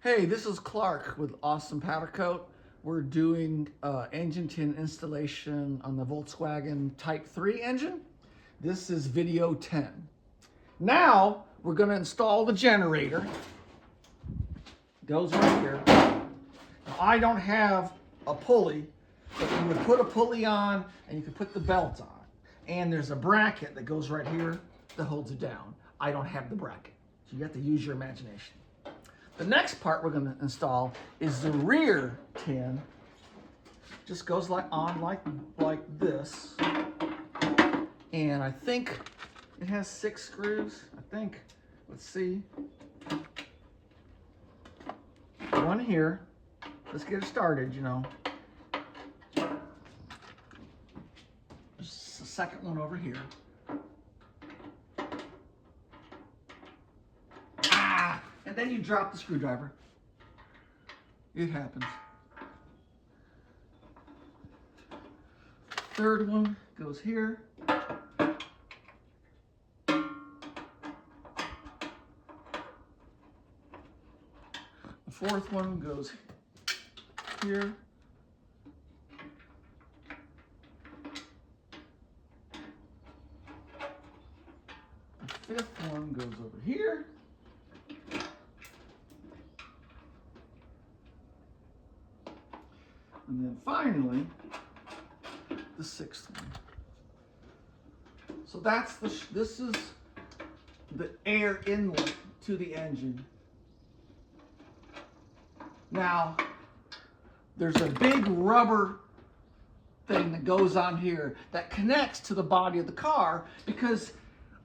Hey, this is Clark with Awesome Powder Coat. We're doing engine tin installation on the Volkswagen Type 3 engine. This is video 10. Now we're going to install the generator. Goes right here. Now, I don't have a pulley, but you would put a pulley on and you can put the belt on. And there's a bracket that goes right here that holds it down. I don't have the bracket, so you have to use your imagination. The next part we're going to install is the rear tin. Just goes like this. And I think it has 6 screws. I think. Let's see. One here. Let's get it started, you know. There's a second one over here. And then you drop the screwdriver. It happens. Third one goes here. The fourth one goes here. The fifth one goes over here. And then finally, the 6th one. So that's this is the air inlet to the engine. Now, there's a big rubber thing that goes on here that connects to the body of the car because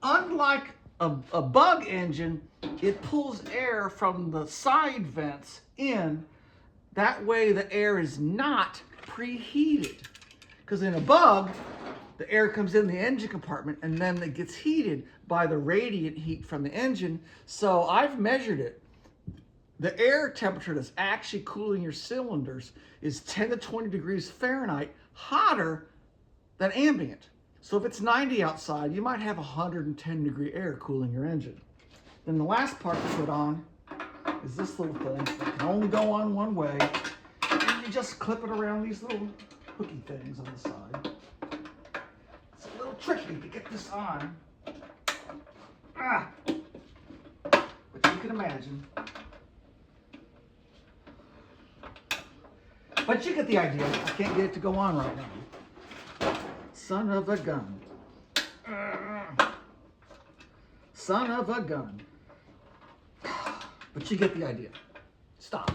unlike a bug engine, it pulls air from the side vents in. That way the air is not preheated. Because in a bug, the air comes in the engine compartment and then it gets heated by the radiant heat from the engine. So I've measured it. The air temperature that's actually cooling your cylinders is 10 to 20 degrees Fahrenheit hotter than ambient. So if it's 90 outside, you might have 110 degree air cooling your engine. Then the last part to put on is this little thing that can only go on one way, and you just clip it around these little hooky things on the side. It's a little tricky to get this on. But you can imagine. But you get the idea. I can't get it to go on right now. Son of a gun. Son of a gun. But you get the idea. Stop.